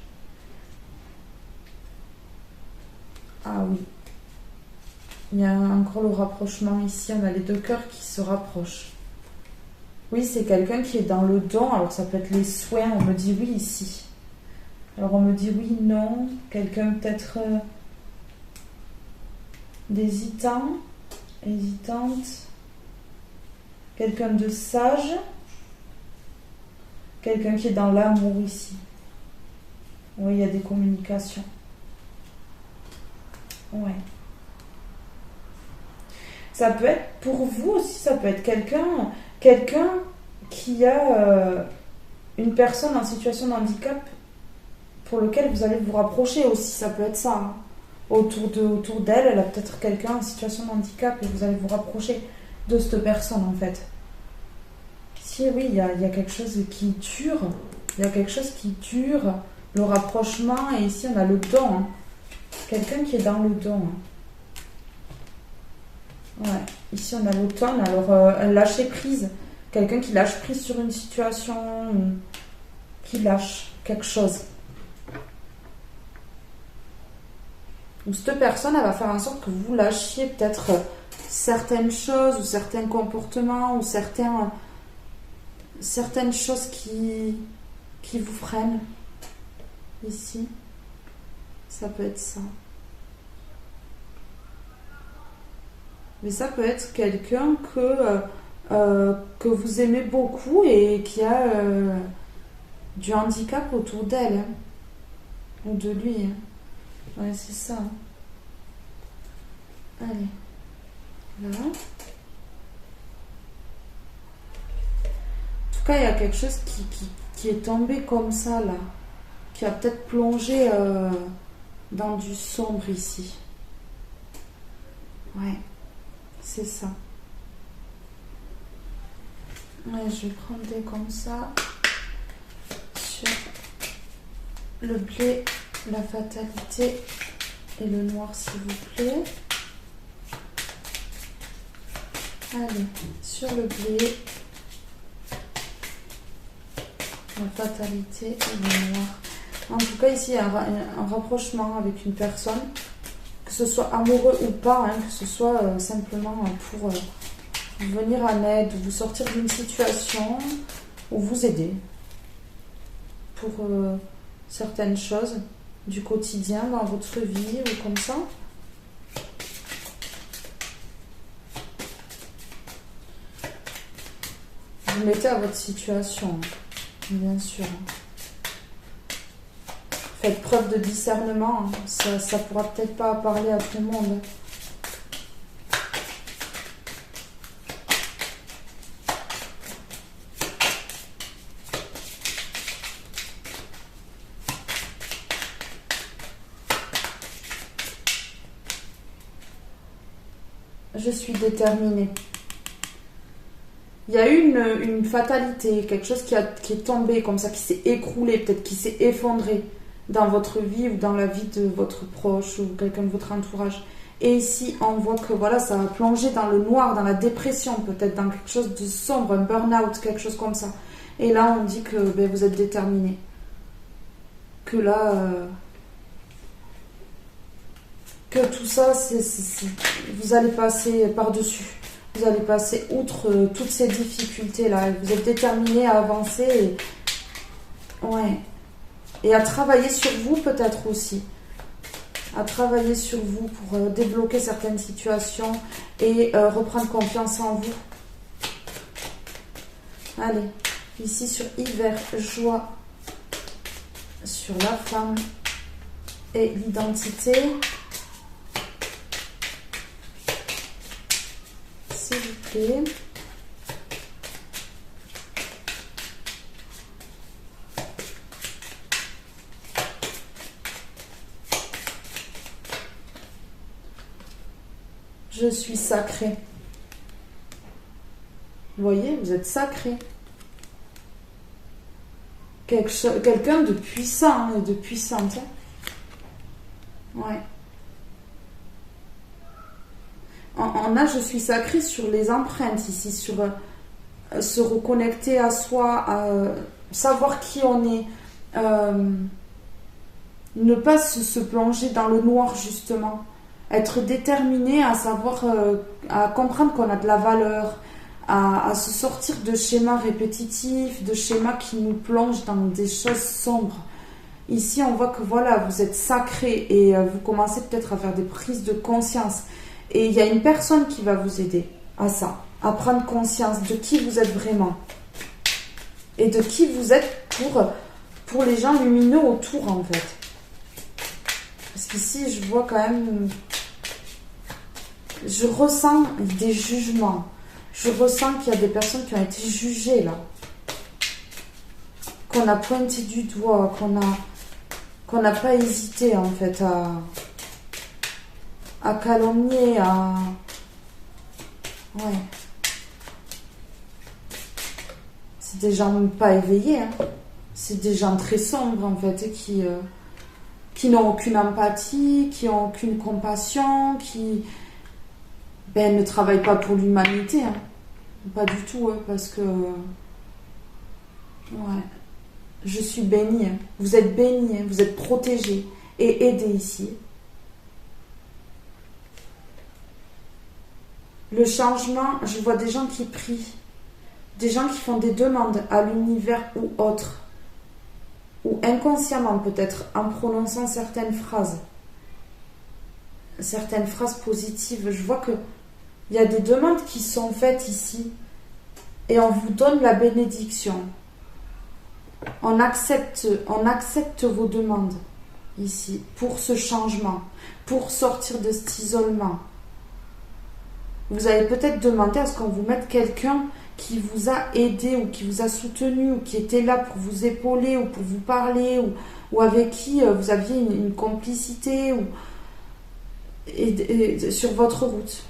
Ah oui. Il y a encore le rapprochement ici. On a les 2 cœurs qui se rapprochent. Oui, c'est quelqu'un qui est dans le don. Alors ça peut être les soins. On me dit oui ici. Alors on me dit oui, non. Quelqu'un peut-être d'hésitant, hésitante. Quelqu'un de sage. Quelqu'un qui est dans l'amour ici. Oui, il y a des communications. Ouais. Ça peut être pour vous aussi, ça peut être quelqu'un qui a une personne en situation de handicap pour lequel vous allez vous rapprocher aussi, ça peut être ça. Hein. Autour d'elle, elle a peut-être quelqu'un en situation de handicap et vous allez vous rapprocher de cette personne en fait. Si oui, il y a quelque chose qui dure. Il y a quelque chose qui dure, le rapprochement, et ici on a le don. Hein. Quelqu'un qui est dans le don. Hein. Ouais, ici on a l'automne, alors un lâcher prise. Quelqu'un qui lâche prise sur une situation, qui lâche quelque chose. Ou cette personne, elle va faire en sorte que vous lâchiez peut-être certaines choses, ou certains comportements, ou certaines choses qui vous freinent. Ici, ça peut être ça. Mais ça peut être quelqu'un que vous aimez beaucoup et qui a du handicap autour d'elle. Hein, ou de lui. Hein. Ouais, c'est ça. Allez. Là. En tout cas, il y a quelque chose qui est tombé comme ça, là. Qui a peut-être plongé dans du sombre ici. Ouais. C'est ça. Ouais, je vais prendre des comme ça. Sur le blé, la fatalité et le noir, s'il vous plaît. Allez, sur le blé, la fatalité et le noir. En tout cas, ici, il y a un rapprochement avec une personne, que ce soit amoureux ou pas, hein, que ce soit simplement pour venir en aide, vous sortir d'une situation ou vous aider pour certaines choses du quotidien dans votre vie ou comme ça. Vous mettez à votre situation, bien sûr. Faites preuve de discernement, ça pourra peut-être pas parler à tout le monde. Je suis déterminée. Il y a eu une fatalité, quelque chose qui est tombé comme ça, qui s'est écroulé, peut-être qui s'est effondré dans votre vie ou dans la vie de votre proche ou quelqu'un de votre entourage. Et ici, on voit que voilà, ça a plongé dans le noir, dans la dépression, peut-être dans quelque chose de sombre, un burn-out, quelque chose comme ça. Et là, on dit que vous êtes déterminé. Que là... que tout ça, vous allez passer par-dessus. Vous allez passer outre toutes ces difficultés-là. Vous êtes déterminé à avancer et à travailler sur vous peut-être aussi. À travailler sur vous pour débloquer certaines situations et reprendre confiance en vous. Allez, ici sur hiver, joie, sur la femme et l'identité. S'il vous plaît. Je suis sacré. Vous voyez, vous êtes sacré. Quelqu'un de puissant et de puissante. Hein. Ouais. On a je suis sacré sur les empreintes ici, sur se reconnecter à soi, savoir qui on est, ne pas se plonger dans le noir justement, être déterminé à savoir, à comprendre qu'on a de la valeur, à se sortir de schémas répétitifs, de schémas qui nous plongent dans des choses sombres. Ici on voit que voilà, vous êtes sacré et vous commencez peut-être à faire des prises de conscience. Et il y a une personne qui va vous aider à ça, à prendre conscience de qui vous êtes vraiment. Et de qui vous êtes pour les gens lumineux autour, en fait. Parce qu'ici, je vois quand même... Je ressens des jugements. Je ressens qu'il y a des personnes qui ont été jugées, là. Qu'on a pointé du doigt, qu'on n'a pas hésité, en fait, à calomnier, ouais. C'est des gens pas éveillés, hein. C'est des gens très sombres en fait qui n'ont aucune empathie, qui n'ont aucune compassion, qui ne travaillent pas pour l'humanité. Hein. Pas du tout, parce que... Ouais. Je suis bénie. Hein. Vous êtes bénie, hein. Vous êtes protégés et aidés ici. Le changement, je vois des gens qui prient, des gens qui font des demandes à l'univers ou autre, ou inconsciemment peut-être, en prononçant certaines phrases positives. Je vois que il y a des demandes qui sont faites ici et on vous donne la bénédiction. On accepte vos demandes ici pour ce changement, pour sortir de cet isolement. Vous avez peut-être demandé à ce qu'on vous mette quelqu'un qui vous a aidé ou qui vous a soutenu ou qui était là pour vous épauler ou pour vous parler ou avec qui vous aviez une complicité et sur votre route.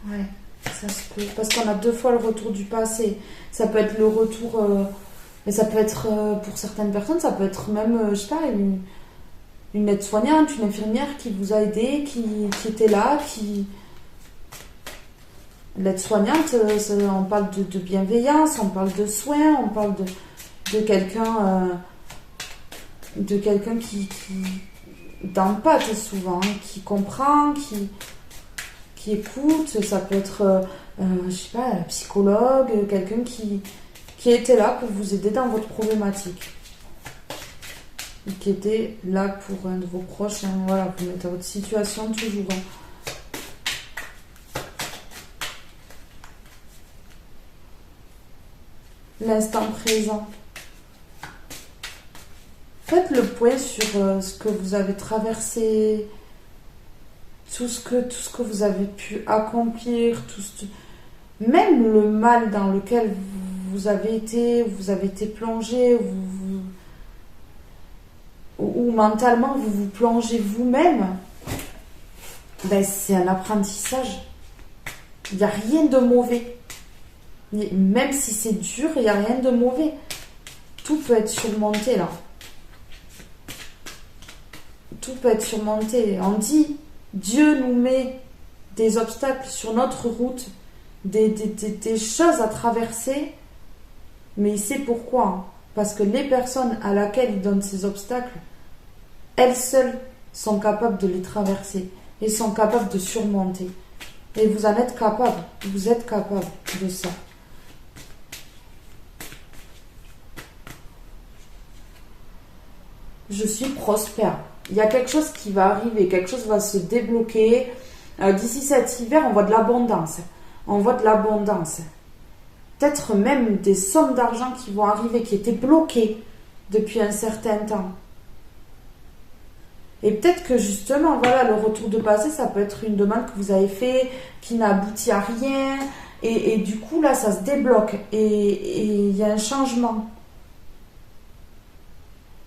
Ouais, ça se peut. Parce qu'on a 2 fois le retour du passé. Ça peut être le retour... mais ça peut être, pour certaines personnes, ça peut être même, je sais pas, une aide-soignante, une infirmière qui vous a aidé, qui était là, L'aide-soignante, on parle de bienveillance, on parle de soins, on parle de quelqu'un qui d'empathe souvent, hein, qui comprend, qui écoute. Ça peut être, je sais pas, un psychologue, quelqu'un qui était là pour vous aider dans votre problématique. Qui était là pour un de vos proches. Hein, voilà, vous mettez à votre situation toujours. Hein. L'instant présent. Faites le point sur ce que vous avez traversé, tout ce que vous avez pu accomplir, même le mal dans lequel vous avez été plongé, ou mentalement vous vous plongez vous-même. C'est un apprentissage. Il n'y a rien de mauvais. Même si c'est dur, il n'y a rien de mauvais. Tout peut être surmonté là. Tout peut être surmonté. On dit, Dieu nous met des obstacles sur notre route, des choses à traverser, mais il sait pourquoi. Parce que les personnes à laquelle il donne ces obstacles, elles seules sont capables de les traverser et sont capables de surmonter. Et vous en êtes capable. Vous êtes capable de ça. Je suis prospère. Il y a quelque chose qui va arriver, quelque chose va se débloquer. D'ici cet hiver, on voit de l'abondance. On voit de l'abondance. Peut-être même des sommes d'argent qui vont arriver, qui étaient bloquées depuis un certain temps. Et peut-être que justement, voilà, le retour de passé, ça peut être une demande que vous avez fait, qui n'a abouti à rien. Et du coup, là, ça se débloque. Et il y a un changement.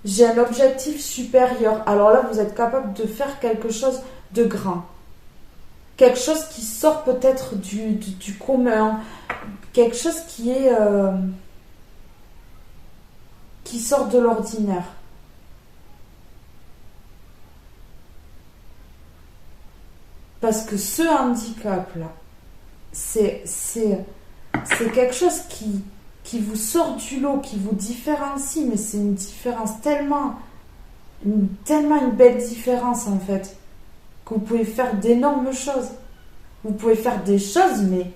J'ai un objectif supérieur. Alors là, vous êtes capable de faire quelque chose de grand. Quelque chose qui sort peut-être du commun. Quelque chose qui sort de l'ordinaire. Parce que ce handicap-là, c'est quelque chose qui vous sort du lot, qui vous différencie, mais c'est une différence tellement une belle différence en fait, que vous pouvez faire d'énormes choses. Vous pouvez faire des choses, mais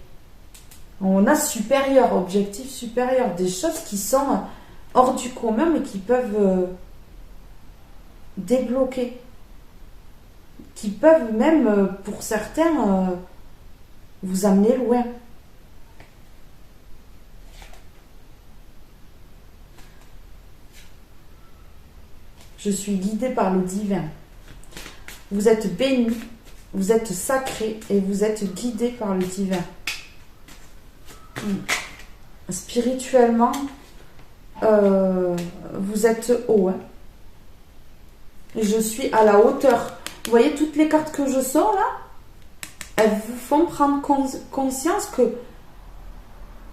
on a supérieur, objectif supérieur, des choses qui sont hors du commun, mais qui peuvent débloquer, qui peuvent même, pour certains, vous amener loin. Je suis guidée par le divin. Vous êtes bénis, vous êtes sacrés et vous êtes guidés par le divin. Spirituellement, vous êtes haut. Hein. Et je suis à la hauteur. Vous voyez toutes les cartes que je sors là, elles vous font prendre conscience que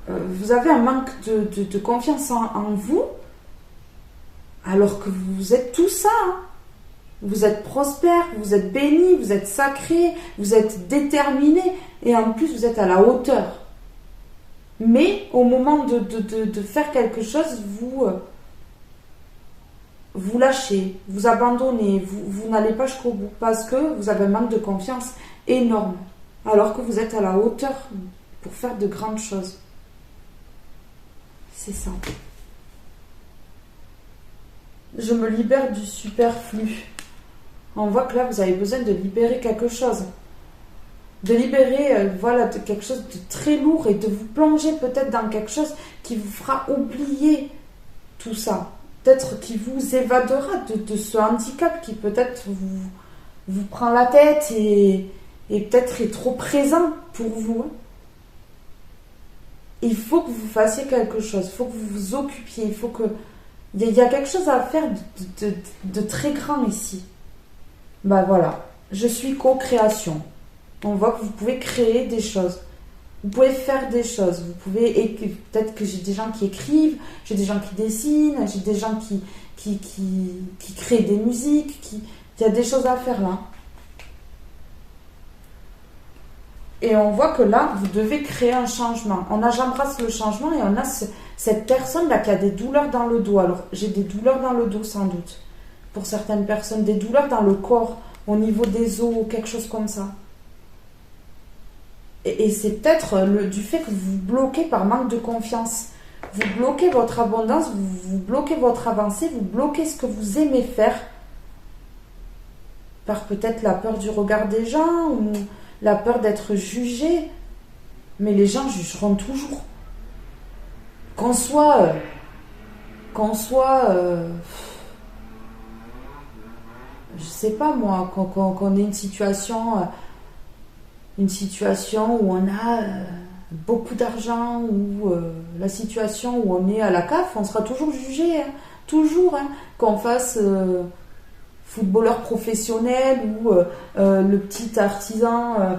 vous avez un manque de confiance en vous, alors que vous êtes tout ça. Hein. Vous êtes prospère, vous êtes béni, vous êtes sacré, vous êtes déterminé, et en plus vous êtes à la hauteur. Mais au moment de faire quelque chose, vous lâchez, vous abandonnez, vous n'allez pas jusqu'au bout, parce que vous avez un manque de confiance énorme, alors que vous êtes à la hauteur pour faire de grandes choses. C'est ça. Je me libère du superflu. On voit que là, vous avez besoin de libérer quelque chose. De libérer de quelque chose de très lourd et de vous plonger peut-être dans quelque chose qui vous fera oublier tout ça. Peut-être qui vous évadera de ce handicap qui peut-être vous prend la tête et peut-être est trop présent pour vous. Il faut que vous fassiez quelque chose, il faut que vous vous occupiez, il faut que... Il y a quelque chose à faire de très grand ici. Ben voilà, je suis co-création. On voit que vous pouvez créer des choses. Vous pouvez faire des choses. Vous pouvez... Peut-être que j'ai des gens qui écrivent, j'ai des gens qui dessinent, j'ai des gens qui créent des musiques. Il y a des choses à faire là. Et on voit que là, vous devez créer un changement. J'embrasse le changement et on a cette personne-là qui a des douleurs dans le dos. Alors, j'ai des douleurs dans le dos sans doute. Pour certaines personnes, des douleurs dans le corps, au niveau des os, quelque chose comme ça. Et c'est peut-être du fait que vous bloquez par manque de confiance. Vous bloquez votre abondance, vous bloquez votre avancée, vous bloquez ce que vous aimez faire. Par peut-être la peur du regard des gens ou la peur d'être jugé. Mais les gens jugeront toujours. Qu'on soit je sais pas moi, qu'on ait une situation où on a beaucoup d'argent ou la situation où on est à la CAF, on sera toujours jugé, hein, toujours, hein, qu'on fasse footballeur professionnel ou le petit artisan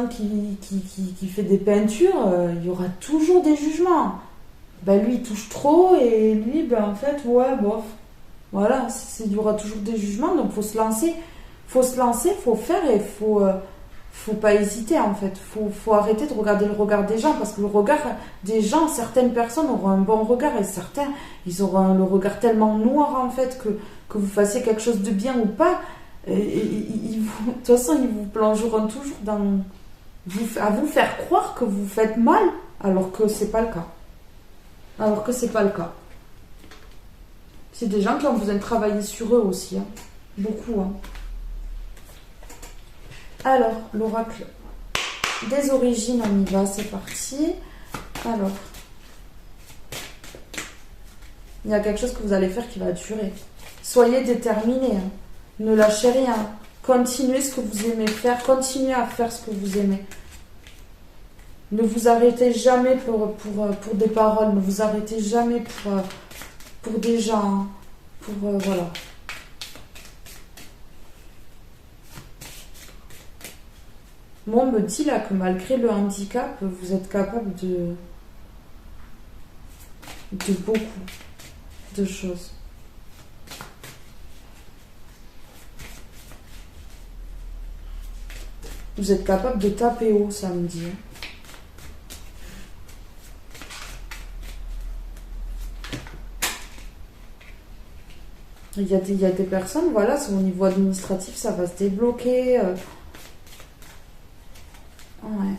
qui fait des peintures, il y aura toujours des jugements. Ben lui il touche trop et lui en fait ouais bof. Voilà, il y aura toujours des jugements, donc faut se lancer, faut faire et faut pas hésiter en fait. Faut arrêter de regarder le regard des gens, parce que le regard des gens, certaines personnes auront un bon regard et certains, ils auront le regard tellement noir en fait que vous fassiez quelque chose de bien ou pas, de toute façon ils vous plongeront toujours à vous faire croire que vous faites mal, alors que c'est pas le cas. C'est des gens qui ont besoin de travailler sur eux aussi. Hein. Beaucoup. Hein. Alors, l'oracle des origines, on y va, c'est parti. Alors, il y a quelque chose que vous allez faire qui va durer. Soyez déterminés. Hein. Ne lâchez rien. Continuez ce que vous aimez faire. Continuez à faire ce que vous aimez. Ne vous arrêtez jamais pour des paroles. Ne vous arrêtez jamais pour des gens. Voilà. Moi, on me dit là que malgré le handicap, vous êtes capable de beaucoup de choses. Vous êtes capable de taper haut, ça me dit. Il y a des personnes, voilà, au niveau administratif, ça va se débloquer. Ouais.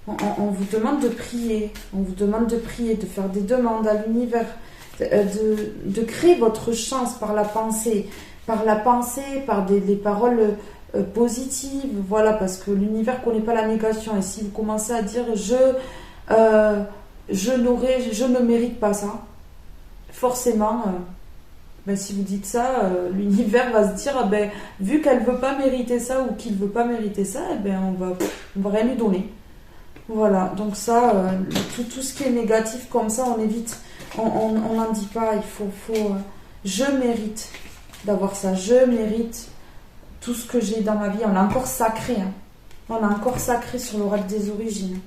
On vous demande de prier. On vous demande de prier, de faire des demandes à l'univers, de créer votre chance par la pensée, par des paroles positives. Voilà, parce que l'univers ne connaît pas la négation. Et si vous commencez à dire je ne mérite pas ça, forcément, si vous dites ça, l'univers va se dire vu qu'elle ne veut pas mériter ça ou qu'il ne veut pas mériter ça, on va rien lui donner. Voilà, donc ça, tout ce qui est négatif comme ça, on évite. On n'en dit pas, il faut je mérite d'avoir ça, je mérite tout ce que j'ai dans ma vie. On est encore sacré, hein. On a encore sacré sur l'oracle des origines.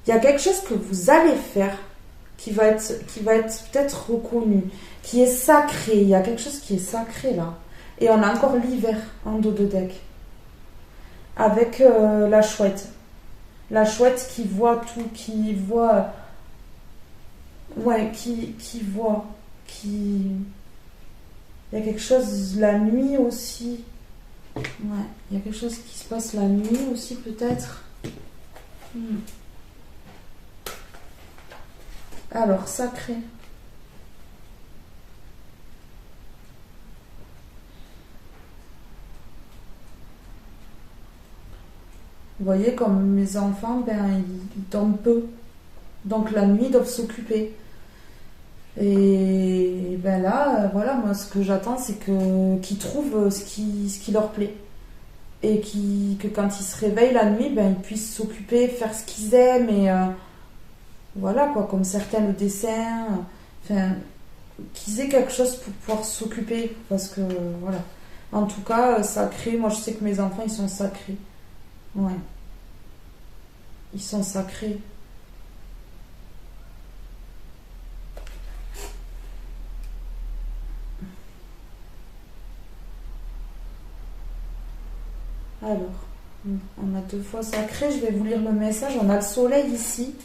Il y a quelque chose que vous allez faire qui va être peut-être reconnu, qui est sacré. Il y a quelque chose qui est sacré là. Et on a encore l'hiver en dos de deck. Avec la chouette. La chouette qui voit tout, qui voit... Ouais, qui voit, qui... Il y a quelque chose la nuit aussi. Ouais, il y a quelque chose qui se passe la nuit aussi peut-être. Alors, sacré. Vous voyez, comme mes enfants, ils dorment peu. Donc la nuit, ils doivent s'occuper. Et là, voilà, moi, ce que j'attends, c'est qu'ils trouvent ce qui leur plaît. Et que quand ils se réveillent la nuit, ils puissent s'occuper, faire ce qu'ils aiment. Et voilà, quoi, comme certains le dessin. Enfin, qu'ils aient quelque chose pour pouvoir s'occuper. Parce que, voilà. En tout cas, sacré, moi, je sais que mes enfants, ils sont sacrés. Ouais. Ils sont sacrés. Alors, on a 2 fois sacré. Je vais vous lire le message. On a le soleil ici.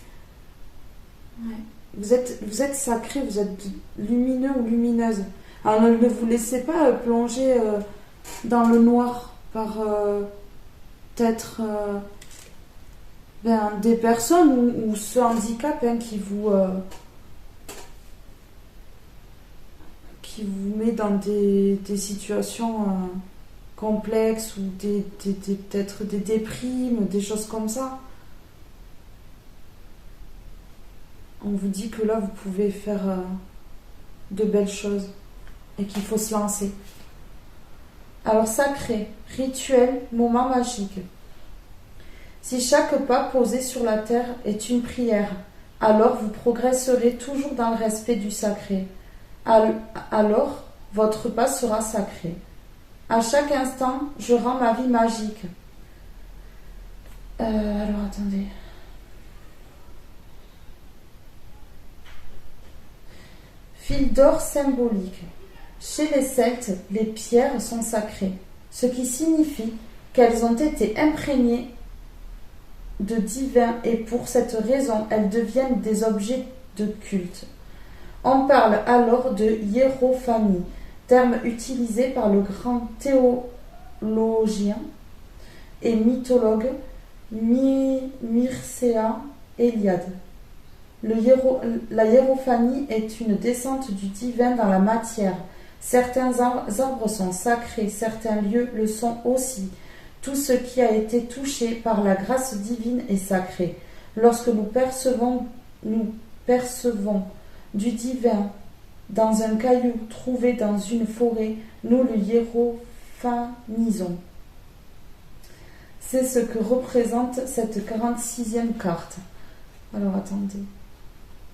Ouais. Vous êtes sacré, vous êtes lumineux ou lumineuse. Alors ne vous laissez pas plonger dans le noir par peut-être des personnes ou ce handicap qui vous met dans des situations complexes ou peut-être des déprimes, des choses comme ça. On vous dit que là, vous pouvez faire de belles choses et qu'il faut se lancer. Alors, sacré, rituel, moment magique. Si chaque pas posé sur la terre est une prière, alors vous progresserez toujours dans le respect du sacré. Alors, votre pas sera sacré. À chaque instant, je rends ma vie magique. Alors, attendez. Fil d'or symbolique. Chez les Celtes, les pierres sont sacrées, ce qui signifie qu'elles ont été imprégnées de divin et pour cette raison, elles deviennent des objets de culte. On parle alors de hiérophanie, terme utilisé par le grand théologien et mythologue Mircea Eliade. La hiérophanie est une descente du divin dans la matière. Certains arbres sont sacrés, certains lieux le sont aussi. Tout ce qui a été touché par la grâce divine est sacré. Lorsque nous percevons du divin dans un caillou trouvé dans une forêt, nous le hiérophanisons. C'est ce que représente cette 46e carte. Alors attendez.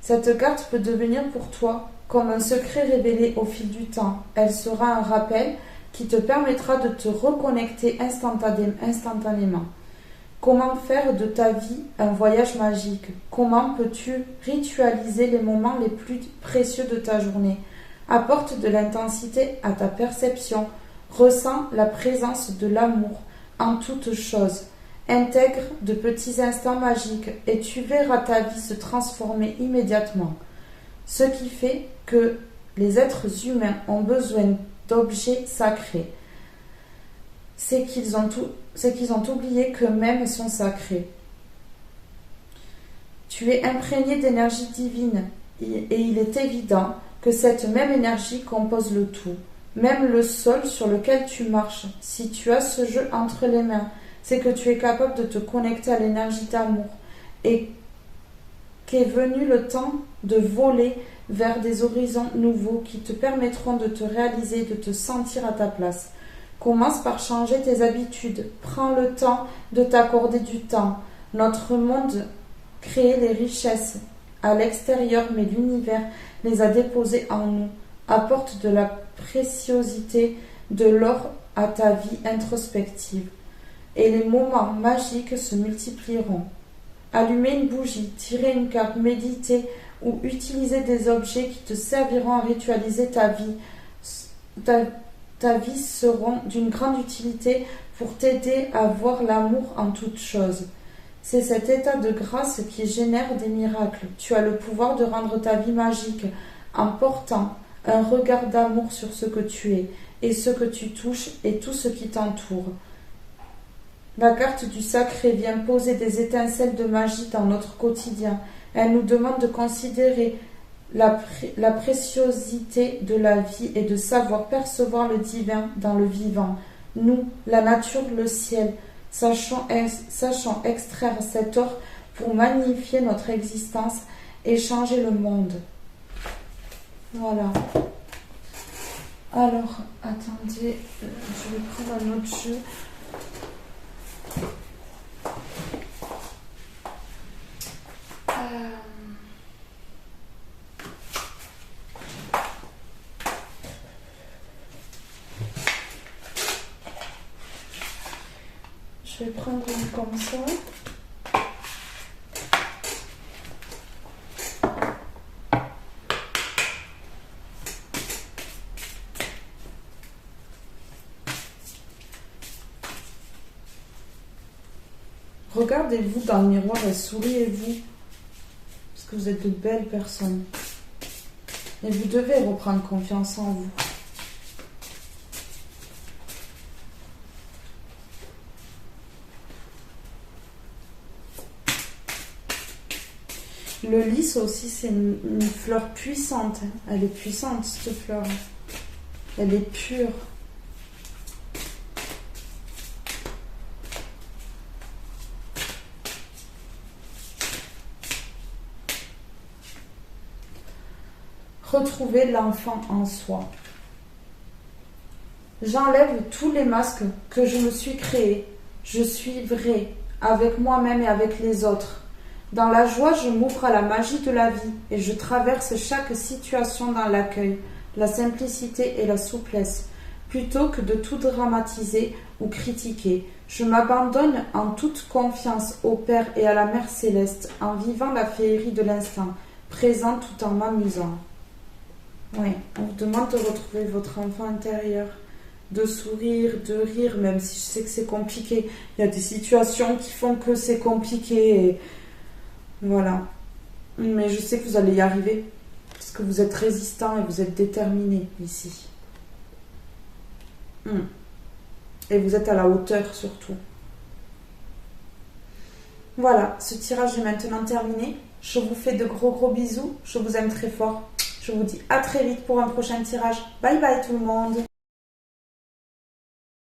Cette carte peut devenir pour toi comme un secret révélé au fil du temps. Elle sera un rappel qui te permettra de te reconnecter instantanément. Comment faire de ta vie un voyage magique? Comment peux-tu ritualiser les moments les plus précieux de ta journée? Apporte de l'intensité à ta perception. Ressens la présence de l'amour en toutes choses. Intègre de petits instants magiques et tu verras ta vie se transformer immédiatement. Ce qui fait que les êtres humains ont besoin d'objets sacrés. C'est qu'ils ont oublié qu'eux-mêmes sont sacrés. Tu es imprégné d'énergie divine et il est évident que cette même énergie compose le tout. Même le sol sur lequel tu marches, si tu as ce jeu entre les mains, c'est que tu es capable de te connecter à l'énergie d'amour et qu'est venu le temps de voler vers des horizons nouveaux qui te permettront de te réaliser, de te sentir à ta place. Commence par changer tes habitudes. Prends le temps de t'accorder du temps. Notre monde crée les richesses à l'extérieur, mais l'univers les a déposées en nous. Apporte de la préciosité, de l'or à ta vie introspective. et les moments magiques se multiplieront. Allumer une bougie, tirer une carte, méditer ou utiliser des objets qui te serviront à ritualiser ta vie. Ta vie seront d'une grande utilité pour t'aider à voir l'amour en toutes choses. C'est cet état de grâce qui génère des miracles. Tu as le pouvoir de rendre ta vie magique en portant un regard d'amour sur ce que tu es et ce que tu touches et tout ce qui t'entoure. La carte du sacré vient poser des étincelles de magie dans notre quotidien. Elle nous demande de considérer la préciosité de la vie et de savoir percevoir le divin dans le vivant. Nous, la nature, le ciel, sachant extraire cet or pour magnifier notre existence et changer le monde. Voilà. Alors, attendez, je vais prendre un autre jeu. Je vais prendre une comme ça. Regardez-vous dans le miroir et souriez-vous. Parce que vous êtes de belles personnes. Et vous devez reprendre confiance en vous. Le lys aussi, c'est une fleur puissante. Elle est puissante, cette fleur. Elle est pure. Retrouver l'enfant en soi. J'enlève tous les masques que je me suis créés. Je suis vrai, avec moi-même et avec les autres. Dans la joie, je m'ouvre à la magie de la vie et je traverse chaque situation dans l'accueil, la simplicité et la souplesse. Plutôt que de tout dramatiser ou critiquer, je m'abandonne en toute confiance au Père et à la Mère Céleste en vivant la féerie de l'instant, présent tout en m'amusant. Oui, on vous demande de retrouver votre enfant intérieur, de sourire, de rire, même si je sais que c'est compliqué. Il y a des situations qui font que c'est compliqué et voilà. Mais je sais que vous allez y arriver, parce que vous êtes résistant et vous êtes déterminé ici. Et vous êtes à la hauteur surtout. Voilà, ce tirage est maintenant terminé. Je vous fais de gros bisous. Je vous aime très fort. Je vous dis à très vite pour un prochain tirage. Bye bye tout le monde.